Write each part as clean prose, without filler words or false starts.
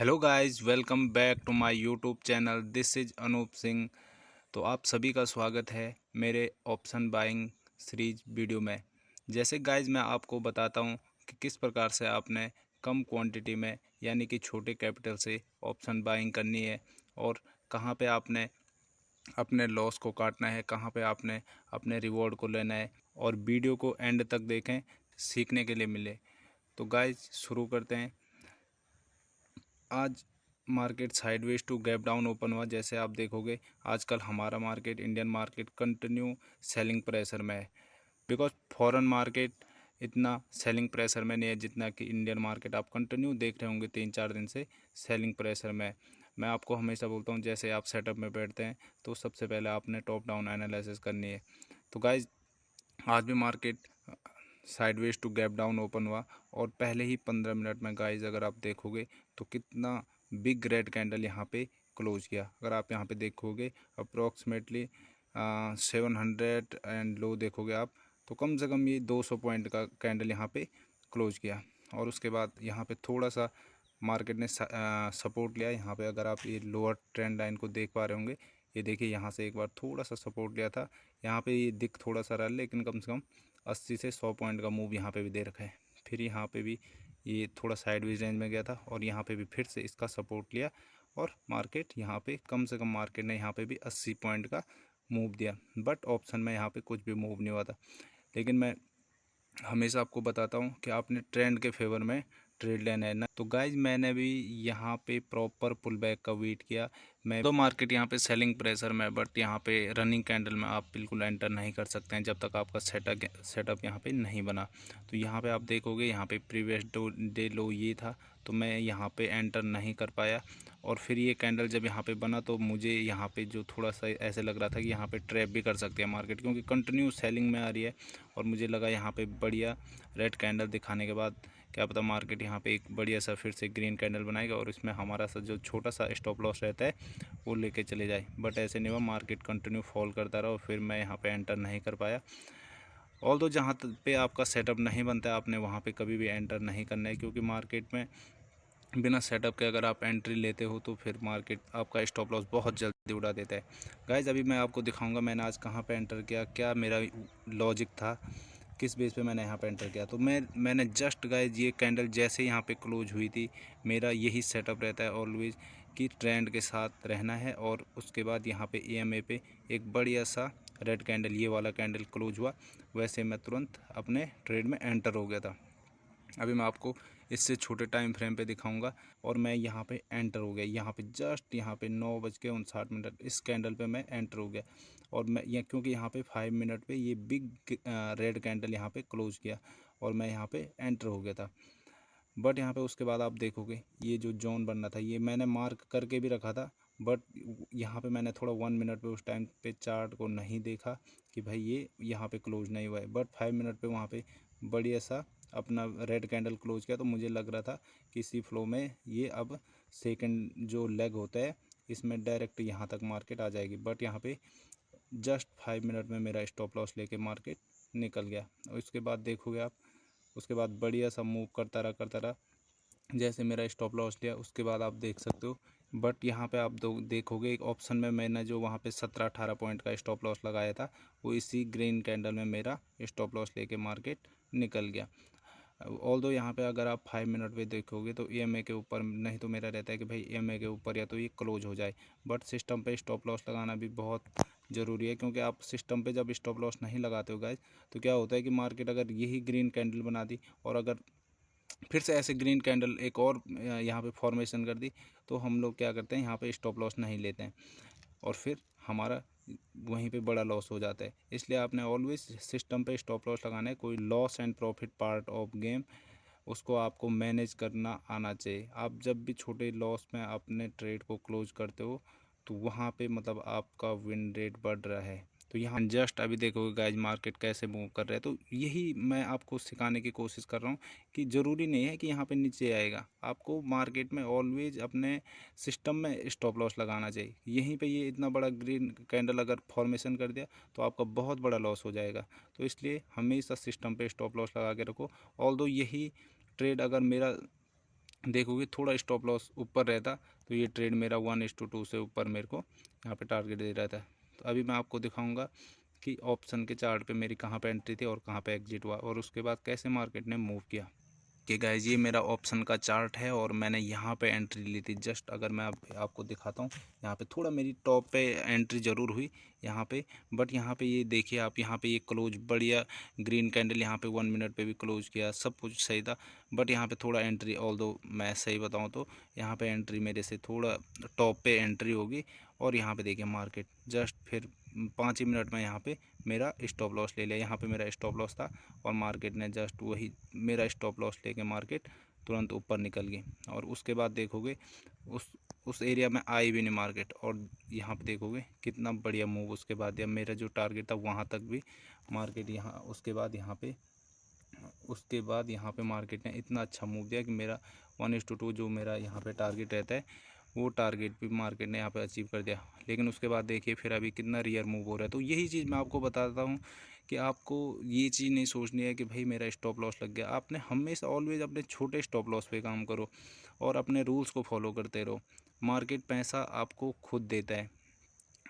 Hello guys, welcome back to my YouTube channel. This is Anoop Singh. तो आप सभी का स्वागत है मेरे ऑप्शन बाइंग सीरीज वीडियो में। जैसे गाइस मैं आपको बताता हूं कि किस प्रकार से आपने कम क्वांटिटी में यानी कि छोटे कैपिटल से ऑप्शन बाइंग करनी है और कहां पे आपने अपने लॉस को काटना है, कहां पे आपने अपने रिवॉर्ड को लेना है। और वीडियो को एंड तक देखें, सीखने के लिए मिले। तो गाइस शुरू करते हैं। आज market sideways to gap down open हुआ। जैसे आप देखोगे आजकल हमारा market, Indian market continue selling pressure में है। बिकॉज फॉरेन मार्केट इतना सेलिंग प्रेशर में नहीं है जितना कि इंडियन मार्केट। आप कंटिन्यू देख रहे होंगे 3-4 दिन से सेलिंग प्रेशर में है। मैं आपको हमेशा बोलता हूँ, जैसे आप सेटअप में बैठते हैं तो सबसे पहले आपने टॉप डाउन एनालिसिस करनी है। तो गाइज आज भी market sideways to gap down open हुआ और पहले ही 15 मिनट में गाइज अगर आप देखोगे तो कितना बिग रेड कैंडल यहाँ पे क्लोज किया। अगर आप यहाँ पे देखोगे अप्रोक्सीमेटली 700 एंड लो देखोगे आप, तो कम से कम ये 200 पॉइंट का कैंडल यहाँ पे क्लोज किया। और उसके बाद यहाँ पे थोड़ा सा मार्केट ने सपोर्ट लिया। यहाँ पे अगर आप ये लोअर ट्रेंड लाइन को देख पा रहे होंगे, ये देखिए यहाँ से एक बार थोड़ा सा सपोर्ट लिया था। यहाँ पे ये दिख थोड़ा सा रहा है, लेकिन कम से कम 80 से 100 पॉइंट का मूव यहाँ पे भी दे रखा है। फिर यहाँ पे भी ये थोड़ा साइडवेज रेंज में गया था और यहाँ पे भी फिर से इसका सपोर्ट लिया और मार्केट यहाँ पे कम से कम मार्केट ने यहाँ पे भी 80 पॉइंट का मूव दिया। बट ऑप्शन में यहाँ पे कुछ भी मूव नहीं हुआ था। लेकिन मैं हमेशा आपको बताता हूँ कि आपने ट्रेंड के फेवर में ट्रेड लेना है ना। तो गाइज मैंने भी यहाँ पे प्रॉपर पुल बैक का वेट किया। मैं तो मार्केट यहाँ पे सेलिंग प्रेशर में, बट यहाँ पे रनिंग कैंडल में आप बिल्कुल एंटर नहीं कर सकते हैं जब तक आपका सेटअप यहाँ पे नहीं बना। तो यहाँ पे आप देखोगे यहाँ पे प्रीवियस डे लो ये था, तो मैं यहाँ पे एंटर नहीं कर पाया। और फिर ये कैंडल जब यहाँ पे बना तो मुझे यहाँ पे जो थोड़ा सा ऐसे लग रहा था कि यहाँ पे ट्रैप भी कर सकते हैं मार्केट, क्योंकि कंटिन्यू सेलिंग में आ रही है। और मुझे लगा यहाँ पे बढ़िया रेड कैंडल दिखाने के बाद क्या पता मार्केट यहाँ पे एक बढ़िया सा फिर से ग्रीन कैंडल बनाएगा और इसमें हमारा सा जो छोटा सा स्टॉप लॉस रहता है वो लेके चले जाए। बट ऐसे नहीं हुआ, मार्केट कंटिन्यू फॉल करता रहा और फिर मैं यहाँ पे एंटर नहीं कर पाया। ऑल्दो जहाँ पे आपका सेटअप नहीं बनता है आपने वहाँ पे कभी भी एंटर नहीं करना है, क्योंकि मार्केट में बिना सेटअप के अगर आप एंट्री लेते हो तो फिर मार्केट आपका स्टॉप लॉस बहुत जल्दी उड़ा देता है। गाइज अभी मैं आपको दिखाऊंगा मैंने आज कहाँ पे एंटर किया, क्या मेरा लॉजिक था, किस बेस पे मैंने यहाँ पे एंटर किया। तो मैंने जस्ट गाइज ये कैंडल जैसे यहाँ पे क्लोज हुई थी, मेरा यही सेटअप रहता है ऑलवेज कि ट्रेंड के साथ रहना है। और उसके बाद यहाँ पे EMA पे एक बढ़िया सा रेड कैंडल, ये वाला कैंडल क्लोज हुआ, वैसे मैं तुरंत अपने ट्रेड में एंटर हो गया था। अभी मैं आपको इससे छोटे टाइम फ्रेम पे दिखाऊंगा। और मैं यहाँ पे एंटर हो गया, यहाँ पे जस्ट यहाँ पे 9:59 इस कैंडल पे मैं एंटर हो गया। और मैं ये क्योंकि यहाँ पे 5 मिनट पे ये बिग रेड कैंडल यहाँ पे क्लोज किया और मैं यहाँ पे एंटर हो गया था। बट यहाँ पे उसके बाद आप देखोगे ये जो जोन बनना था ये मैंने मार्क करके भी रखा था। बट यहाँ पे मैंने थोड़ा 1 मिनट पे उस टाइम पे चार्ट को नहीं देखा कि भाई ये यहाँ पे क्लोज नहीं हुआ है। बट 5 मिनट पे वहाँ पे बढ़िया सा अपना रेड कैंडल क्लोज किया, तो मुझे लग रहा था कि इसी फ्लो में ये अब सेकंड जो लेग होता है इसमें डायरेक्ट यहाँ तक मार्केट आ जाएगी। बट यहाँ पे जस्ट 5 मिनट में मेरा स्टॉप लॉस लेके मार्केट निकल गया। और उसके बाद देखोगे आप, उसके बाद बढ़िया सा मूव करता रहा। जैसे मेरा स्टॉप लॉस लिया उसके बाद आप देख सकते हो। बट यहाँ पे आप देखोगे एक ऑप्शन में मैंने जो वहाँ पे 17-18 पॉइंट का स्टॉप लॉस लगाया था, वो इसी ग्रीन कैंडल में मेरा स्टॉप लॉस लेके मार्केट निकल गया। ऑल्दो यहाँ पे अगर आप 5 मिनट पे देखोगे तो EMA के ऊपर, नहीं तो मेरा रहता है कि भाई EMA के ऊपर या तो ये क्लोज हो जाए। बट सिस्टम पे स्टॉप लॉस लगाना भी बहुत ज़रूरी है, क्योंकि आप सिस्टम पे जब स्टॉप लॉस नहीं लगाते हो गाइस तो क्या होता है कि मार्केट अगर यही ग्रीन कैंडल बना दी और अगर फिर से ऐसे ग्रीन कैंडल एक और यहाँ पे फॉर्मेशन कर दी, तो हम लोग क्या करते हैं यहाँ पे स्टॉप लॉस नहीं लेते हैं और फिर हमारा वहीं पे बड़ा लॉस हो जाता है। इसलिए आपने ऑलवेज सिस्टम पे स्टॉप लॉस लगाना है। कोई loss and profit part of game, उसको आपको मैनेज करना आना चाहिए। आप जब भी छोटे लॉस में अपने ट्रेड को क्लोज करते हो तो वहाँ पे मतलब आपका विन रेट बढ़ रहा है। तो यहाँ जस्ट अभी देखोगे गाइज मार्केट कैसे मूव कर रहा है। तो यही मैं आपको सिखाने की कोशिश कर रहा हूँ कि ज़रूरी नहीं है कि यहाँ पे नीचे आएगा, आपको मार्केट में ऑलवेज अपने सिस्टम में स्टॉप लॉस लगाना चाहिए। यहीं पे ये इतना बड़ा ग्रीन कैंडल अगर फॉर्मेशन कर दिया तो आपका बहुत बड़ा लॉस हो जाएगा। तो इसलिए हमेशा सिस्टम पे स्टॉप लॉस लगा के रखो। ऑल्दो यही ट्रेड अगर मेरा देखोगे थोड़ा स्टॉप लॉस ऊपर रहता तो ये ट्रेड मेरा 1:2 से ऊपर मेरे को यहाँ पे टारगेट दे रहा था। तो अभी मैं आपको दिखाऊंगा कि ऑप्शन के चार्ट पे मेरी कहाँ पे एंट्री थी और कहाँ पे एग्जिट हुआ और उसके बाद कैसे मार्केट ने मूव किया। कि गाइज ये मेरा ऑप्शन का चार्ट है और मैंने यहाँ पे एंट्री ली थी। जस्ट अगर मैं आपको दिखाता हूँ, यहाँ पे थोड़ा मेरी टॉप पे एंट्री ज़रूर हुई यहाँ पे, बट यहाँ पे ये देखिए आप, यहाँ पे ये क्लोज बढ़िया ग्रीन कैंडल यहाँ पे 1 मिनट पे भी क्लोज किया, सब कुछ सही था। बट यहाँ पे थोड़ा एंट्री, ऑल्दो मैं सही बताऊँ तो यहाँ पे एंट्री मेरे से थोड़ा टॉप पे एंट्री होगी। और यहाँ पे देखिए मार्केट जस्ट फिर 5 ही मिनट में यहाँ पे मेरा स्टॉप लॉस ले लिया। यहाँ पे मेरा स्टॉप लॉस था और मार्केट ने जस्ट वही मेरा स्टॉप लॉस लेके मार्केट तुरंत ऊपर निकल गई। और उसके बाद देखोगे उस एरिया में आई भी नहीं मार्केट, और यहाँ पे देखोगे कितना बढ़िया मूव उसके बाद। या मेरा जो टारगेट था वहाँ तक भी मार्केट यहाँ, उसके बाद यहाँ पे मार्केट ने इतना अच्छा मूव दिया कि मेरा 1:2 जो मेरा यहाँ पे टारगेट रहता है वो टारगेट भी मार्केट ने यहाँ पे अचीव कर दिया। लेकिन उसके बाद देखिए फिर अभी कितना रियर मूव हो रहा है। तो यही चीज़ मैं आपको बताता हूँ कि आपको ये चीज़ नहीं सोचनी है कि भाई मेरा स्टॉप लॉस लग गया। आपने हमेशा ऑलवेज अपने छोटे स्टॉप लॉस पे काम करो और अपने रूल्स को फॉलो करते रहो। मार्केट पैसा आपको खुद देता है।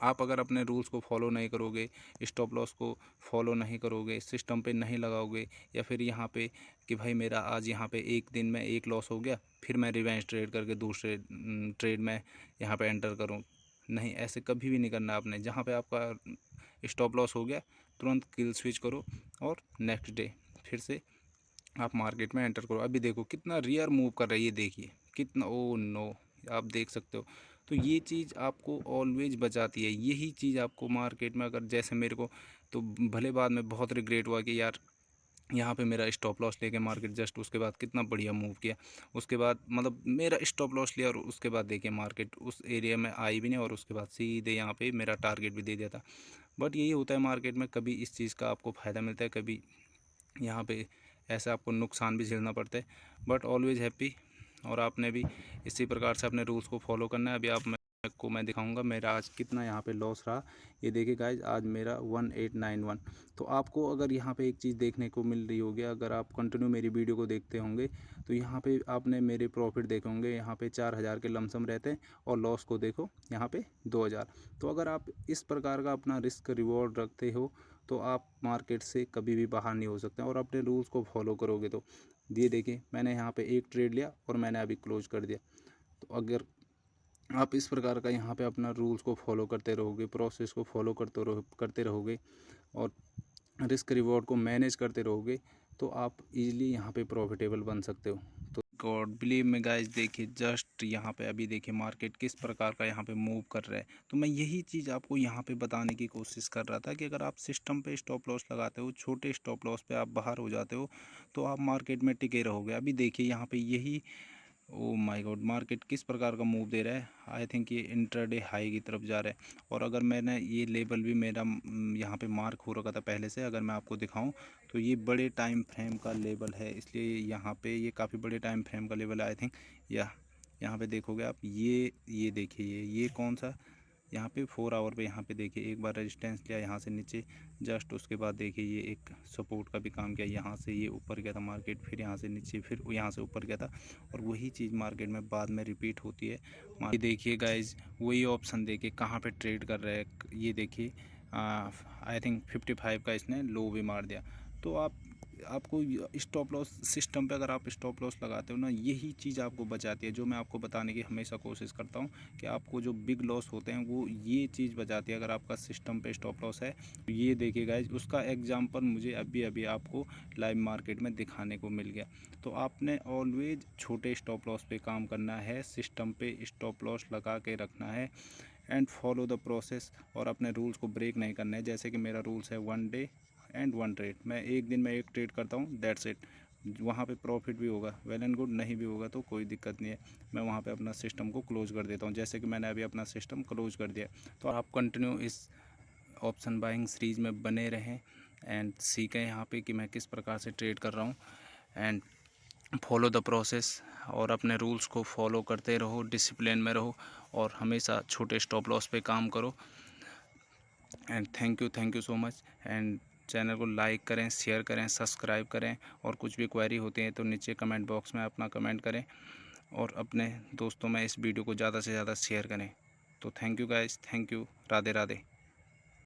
आप अगर अपने रूल्स को फॉलो नहीं करोगे, स्टॉप लॉस को फॉलो नहीं करोगे, सिस्टम पे नहीं लगाओगे, या फिर यहाँ पे कि भाई मेरा आज यहाँ पे एक दिन में एक लॉस हो गया, फिर मैं रिवेंज ट्रेड करके दूसरे ट्रेड में यहाँ पे एंटर करूँ, नहीं, ऐसे कभी भी नहीं करना आपने। जहाँ पे आपका स्टॉप लॉस हो गया तुरंत किल स्विच करो और नेक्स्ट डे फिर से आप मार्केट में एंटर करो। अभी देखो कितना रियर मूव कर रही है, देखिए कितना, ओ नो, आप देख सकते हो। तो ये चीज़ आपको ऑलवेज बचाती है। यही चीज़ आपको मार्केट में, अगर जैसे मेरे को तो भले बाद में बहुत रिग्रेट हुआ कि यार यहाँ पे मेरा स्टॉप लॉस लेके मार्केट जस्ट उसके बाद कितना बढ़िया मूव किया। उसके बाद मतलब मेरा स्टॉप लॉस लिया और उसके बाद देखिए मार्केट उस एरिया में आई भी नहीं और उसके बाद सीधे यहाँ पे मेरा टारगेट भी दे दिया था। बट यही होता है मार्केट में, कभी इस चीज़ का आपको फ़ायदा मिलता है, कभी यहाँ पे ऐसा आपको नुकसान भी झेलना पड़ता है। But always happy. और आपने भी इसी प्रकार से अपने रूल्स को फॉलो करना है। अभी मैं दिखाऊंगा मेरा आज कितना यहाँ पे लॉस रहा। ये देखिए गाइज, आज मेरा 1891। तो आपको अगर यहाँ पे एक चीज़ देखने को मिल रही होगी, अगर आप कंटिन्यू मेरी वीडियो को देखते होंगे तो यहाँ पे आपने मेरे प्रॉफिट देखे होंगे, यहाँ पे 4000 के लमसम रहते हैं और लॉस को देखो यहाँ पे 2000। तो अगर आप इस प्रकार का अपना रिस्क रिवॉर्ड रखते हो तो आप मार्केट से कभी भी बाहर नहीं हो सकते और अपने रूल्स को फॉलो करोगे तो। ये देखिए मैंने यहाँ पे एक ट्रेड लिया और मैंने अभी क्लोज कर दिया। तो अगर आप इस प्रकार का यहाँ पे अपना रूल्स को फॉलो करते रहोगे, प्रोसेस को फॉलो करते रहोगे और रिस्क रिवॉर्ड को मैनेज करते रहोगे तो आप इजीली यहाँ पे प्रॉफिटेबल बन सकते हो। तो गॉड बिलीव में गाइस, देखिए जस्ट यहाँ पे अभी देखिए मार्केट किस प्रकार का यहाँ पे मूव कर रहा है। तो मैं यही चीज़ आपको यहाँ पे बताने की कोशिश कर रहा था कि अगर आप सिस्टम पे स्टॉप लॉस लगाते हो, छोटे स्टॉप लॉस पे आप बाहर हो जाते हो तो आप मार्केट में टिके रहोगे। अभी देखिए यहाँ पे यही, ओ माय गॉड, मार्केट किस प्रकार का मूव दे रहा है। आई थिंक ये इंट्राडे हाई की तरफ जा रहा है। और अगर मैंने ये लेवल भी मेरा यहाँ पे मार्क हो रखा था पहले से, अगर मैं आपको दिखाऊं तो ये बड़े टाइम फ्रेम का लेवल है, इसलिए यहाँ पे ये काफ़ी बड़े टाइम फ्रेम का लेवल है आई थिंक। या यहाँ पे देखोगे आप, ये देखिए ये कौन सा, यहाँ पे 4 आवर पे यहाँ पे देखिए एक बार रेजिस्टेंस लिया यहाँ से नीचे, जस्ट उसके बाद देखिए ये एक सपोर्ट का भी काम किया। यहाँ से ये ऊपर गया था मार्केट, फिर यहाँ से नीचे, फिर यहाँ से ऊपर गया था। और वही चीज़ मार्केट में बाद में रिपीट होती है। ये देखिए गाइज, वही ऑप्शन देखिए कहाँ पे ट्रेड कर रहा है। ये देखिए आई थिंक 55 का इसने लो भी मार दिया। तो आपको स्टॉप लॉस सिस्टम पे अगर आप स्टॉप लॉस लगाते हो ना, यही चीज़ आपको बचाती है, जो मैं आपको बताने की हमेशा कोशिश करता हूँ कि आपको जो बिग लॉस होते हैं वो ये चीज़ बचाती है अगर आपका सिस्टम पे स्टॉप लॉस है। तो ये देखिए गाइज, उसका एग्जांपल मुझे अभी अभी आपको लाइव मार्केट में दिखाने को मिल गया। तो आपने ऑलवेज छोटे स्टॉप लॉस पे काम करना है, सिस्टम पे स्टॉप लॉस लगा के रखना है एंड फॉलो द प्रोसेस, और अपने रूल्स को ब्रेक नहीं करना है। जैसे कि मेरा रूल्स है 1 डे एंड 1 ट्रेड, मैं एक दिन में एक ट्रेड करता हूँ, दैट्स इट। वहाँ पे प्रॉफिट भी होगा वेल एंड गुड, नहीं भी होगा तो कोई दिक्कत नहीं है, मैं वहाँ पे अपना सिस्टम को क्लोज कर देता हूँ, जैसे कि मैंने अभी अपना सिस्टम क्लोज कर दिया। तो आप कंटिन्यू इस ऑप्शन बाइंग सीरीज़ में बने रहें एंड सीखें यहाँ पे कि मैं किस प्रकार से ट्रेड कर रहा हूँ एंड फॉलो द प्रोसेस, और अपने रूल्स को फॉलो करते रहो, डिसिप्लिन में रहो और हमेशा छोटे स्टॉप लॉस पे काम करो। And thank you so much. And channel को लाइक करें, शेयर करें, सब्सक्राइब करें, और कुछ भी क्वेरी होती है तो नीचे कमेंट बॉक्स में अपना कमेंट करें। और अपने दोस्तों में इस वीडियो को ज़्यादा से ज़्यादा शेयर करें। तो thank you guys, thank you, Radhe Radhe.